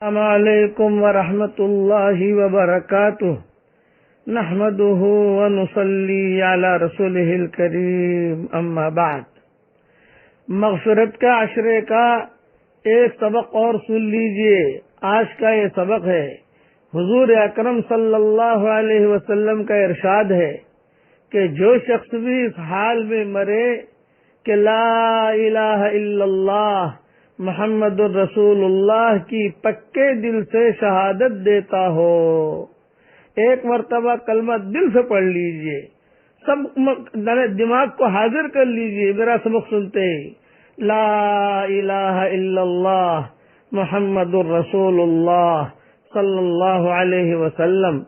السلام علیکم ورحمۃ اللہ وبرکاتہ نحمده ونصلی علی رسولہ الکریم اما بعد۔ مغفرت کا عشرے کا ایک سبق اور سن لیجئے۔ آج کا یہ سبق ہے، حضور اکرم صلی اللہ علیہ وسلم کا ارشاد ہے کہ جو شخص بھی اس حال میں مرے کہ لا الہ الا اللہ محمد الرسول اللہ کی پکے دل سے شہادت دیتا ہو، ایک مرتبہ کلمہ دل سے پڑھ لیجئے، سب دماغ کو حاضر کر لیجئے، میرا سبق سنتے ہی لا الہ الا اللہ محمد الرسول اللہ صلی اللہ علیہ وسلم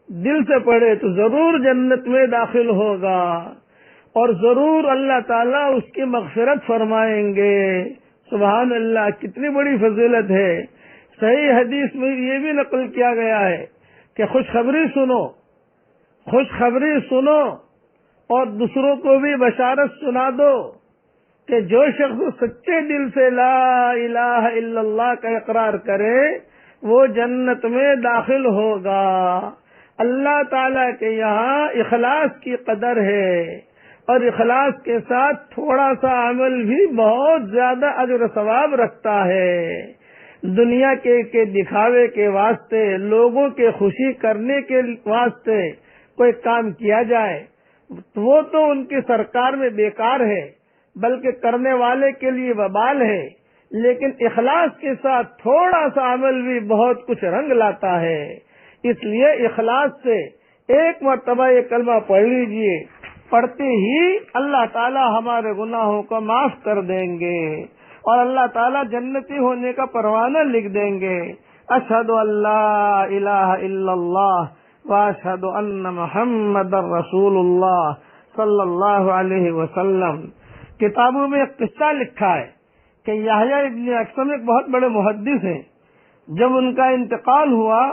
دل سے پڑھے تو ضرور جنت میں داخل ہوگا اور ضرور اللہ تعالیٰ اس کی مغفرت فرمائیں گے۔ سبحان اللہ، کتنی بڑی فضیلت ہے۔ صحیح حدیث میں یہ بھی نقل کیا گیا ہے کہ خوشخبری سنو اور دوسروں کو بھی بشارت سنا دو کہ جو شخص سچے دل سے لا الہ الا اللہ کا اقرار کرے وہ جنت میں داخل ہوگا۔ اللہ تعالیٰ کے یہاں اخلاص کی قدر ہے اور اخلاص کے ساتھ تھوڑا سا عمل بھی بہت زیادہ اجر و ثواب رکھتا ہے۔ دنیا کے دکھاوے کے واسطے، لوگوں کے خوشی کرنے کے واسطے کوئی کام کیا جائے وہ تو ان کی سرکار میں بیکار ہے، بلکہ کرنے والے کے لیے وبال ہے، لیکن اخلاص کے ساتھ تھوڑا سا عمل بھی بہت کچھ رنگ لاتا ہے۔ اس لیے اخلاص سے ایک مرتبہ یہ کلمہ پڑھ لیجئے، پڑھتے ہی اللہ تعالی ہمارے گناہوں کو معاف کر دیں گے اور اللہ تعالی جنتی ہونے کا پروانہ لکھ دیں گے۔ اشہد ان لا الہ الا اللہ واشہد ان محمد رسول اللہ صلی اللہ علیہ وسلم۔ کتابوں میں ایک قصہ لکھا ہے کہ یحییٰ ابن اکثم ایک بہت بڑے محدث ہیں۔ جب ان کا انتقال ہوا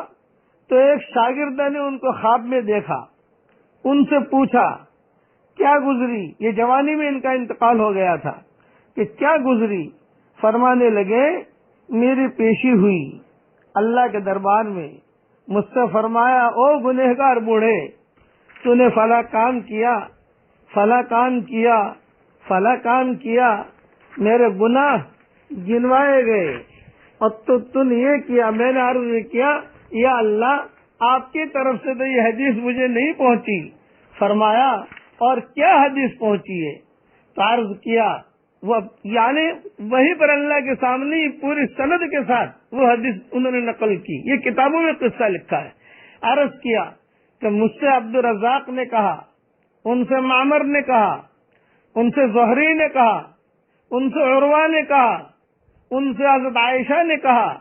تو ایک شاگرد نے ان کو خواب میں دیکھا، ان سے پوچھا کیا گزری؟ یہ جوانی میں ان کا انتقال ہو گیا تھا کہ کیا گزری؟ فرمانے لگے میری پیشی ہوئی اللہ کے دربار میں، مجھ سے فرمایا او گنہگار بوڑھے، تو نے فلاں کام کیا، فلاں کام کیا، فلاں کام کیا، میرے گناہ گنوائے گئے اور تو نے یہ کیا۔ میں نے عرض کیا یا اللہ آپ کی طرف سے تو یہ حدیث مجھے نہیں پہنچی۔ فرمایا اور کیا حدیث پہنچی ہے؟ تو عرض کیا وہ یعنی وہیں پر اللہ کے سامنے پوری سند کے ساتھ وہ حدیث انہوں نے نقل کی۔ یہ کتابوں میں قصہ لکھا ہے۔ عرض کیا کہ مجھ سے عبد الرزاق نے کہا، ان سے معمر نے کہا، ان سے زہری نے کہا، ان سے عروہ نے کہا، ان سے حضرت عائشہ نے کہا،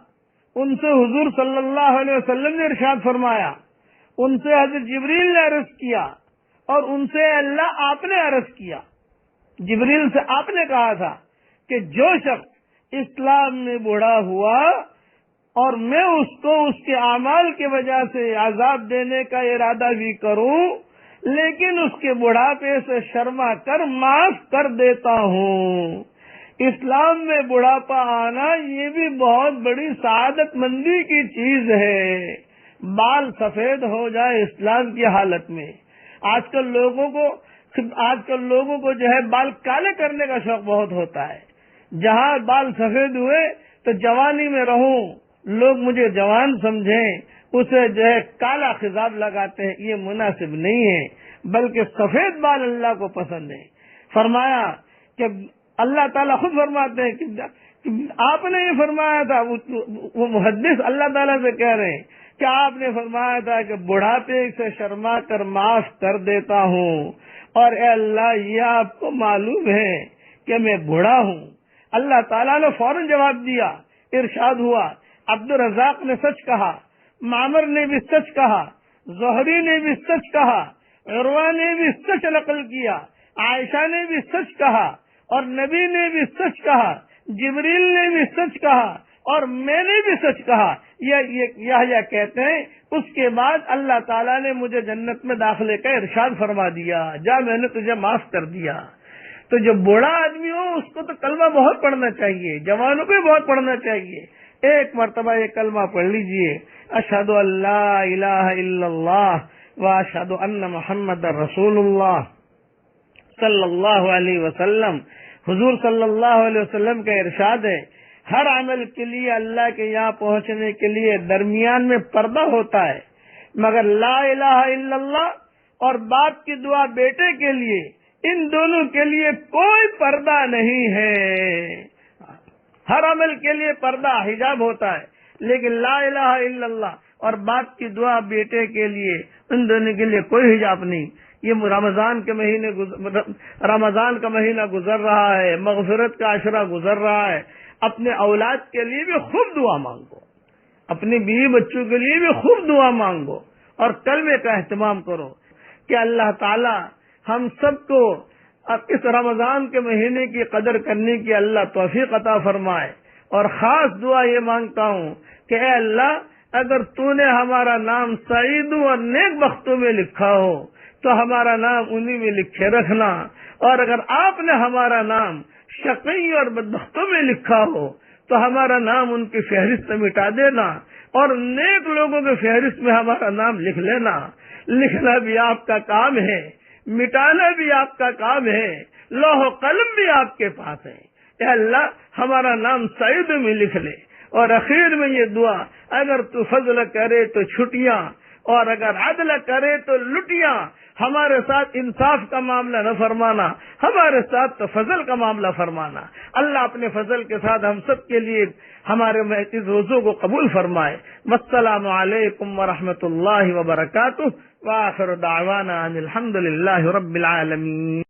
ان سے حضور صلی اللہ علیہ وسلم نے ارشاد فرمایا، ان سے حضرت جبریل نے عرض کیا اور ان سے اللہ آپ نے عرض کیا۔ جبریل سے آپ نے کہا تھا کہ جو شخص اسلام میں بوڑھا ہوا اور میں اس کو اس کے اعمال کی وجہ سے عذاب دینے کا ارادہ بھی کروں لیکن اس کے بڑھاپے سے شرما کر معاف کر دیتا ہوں۔ اسلام میں بڑھاپا آنا یہ بھی بہت بڑی سعادت مندی کی چیز ہے۔ بال سفید ہو جائے اسلام کی حالت میں۔ آج کل لوگوں کو جو ہے بال کالے کرنے کا شوق بہت ہوتا ہے۔ جہاں بال سفید ہوئے تو جوانی میں رہوں، لوگ مجھے جوان سمجھیں، اسے جو ہے کالا خضاب لگاتے ہیں، یہ مناسب نہیں ہے، بلکہ سفید بال اللہ کو پسند ہے۔ فرمایا کہ اللہ تعالیٰ خود فرماتے ہیں کہ آپ نے یہ فرمایا تھا، وہ محدث اللہ تعالیٰ سے کہہ رہے ہیں کہ آپ نے فرمایا تھا کہ بڑھاپے سے شرما کر معاف کر دیتا ہوں، اور اے اللہ یہ آپ کو معلوم ہے کہ میں بوڑھا ہوں۔ اللہ تعالیٰ نے فوراً جواب دیا، ارشاد ہوا عبد الرزاق نے سچ کہا، معمر نے بھی سچ کہا، زہری نے بھی سچ کہا، عروہ نے بھی سچ نقل کیا، عائشہ نے بھی سچ کہا اور نبی نے بھی سچ کہا، جبریل نے بھی سچ کہا اور میں نے بھی سچ کہا۔ یہ کہتے ہیں اس کے بعد اللہ تعالیٰ نے مجھے جنت میں داخلے کا ارشاد فرما دیا، جا میں نے تجھے معاف کر دیا۔ تو جو بوڑھا آدمی ہو اس کو تو کلمہ بہت پڑھنا چاہیے، جوانوں کو بھی بہت پڑھنا چاہیے، ایک مرتبہ یہ کلمہ پڑھ لیجئے، اشہد ان لا الہ الا اللہ واشہد ان محمد رسول اللہ صلی اللہ علیہ وسلم۔ حضور صلی اللہ علیہ وسلم کا ارشاد ہے، ہر عمل کے لیے اللہ کے یہاں پہنچنے کے لیے درمیان میں پردہ ہوتا ہے، مگر لا الہ الا اللہ اور باپ کی دعا بیٹے کے لیے، ان دونوں کے لیے کوئی پردہ نہیں ہے۔ ہر عمل کے لیے پردہ حجاب ہوتا ہے، لیکن لا الہ الا اللہ اور باپ کی دعا بیٹے کے لیے، ان دونوں کے لیے کوئی حجاب نہیں۔ یہ رمضان کا مہینہ گزر رہا ہے، مغفرت کا عشرہ گزر رہا ہے، اپنے اولاد کے لیے بھی خوب دعا مانگو، اپنی بیوی بچوں کے لیے بھی خوب دعا مانگو، اور کلمے کا اہتمام کرو کہ اللہ تعالی ہم سب کو اس رمضان کے مہینے کی قدر کرنے کی اللہ توفیق عطا فرمائے۔ اور خاص دعا یہ مانگتا ہوں کہ اے اللہ، اگر تو نے ہمارا نام سعیدوں اور نیک بختوں میں لکھا ہو تو ہمارا نام انہی میں لکھے رکھنا، اور اگر آپ نے ہمارا نام شقی اور بدبختوں میں لکھا ہو تو ہمارا نام ان کی فہرست میں مٹا دینا، اور نیک لوگوں کی فہرست میں ہمارا نام لکھ لینا۔ لکھنا بھی آپ کا کام ہے، مٹانا بھی آپ کا کام ہے، لوح و قلم بھی آپ کے پاس ہے۔ اے اللہ، ہمارا نام سعید میں لکھ لے، اور اخیر میں یہ دعا، اگر تو فضل کرے تو چھٹیاں، اور اگر عدل کرے تو لٹیاں، ہمارے ساتھ انصاف کا معاملہ نہ فرمانا، ہمارے ساتھ تو فضل کا معاملہ فرمانا۔ اللہ اپنے فضل کے ساتھ ہم سب کے لیے ہمارے اس روزوں کو قبول فرمائے۔ والسلام علیکم ورحمۃ اللہ وبرکاتہ، وآخر دعوانا ان الحمد للہ رب العالمین۔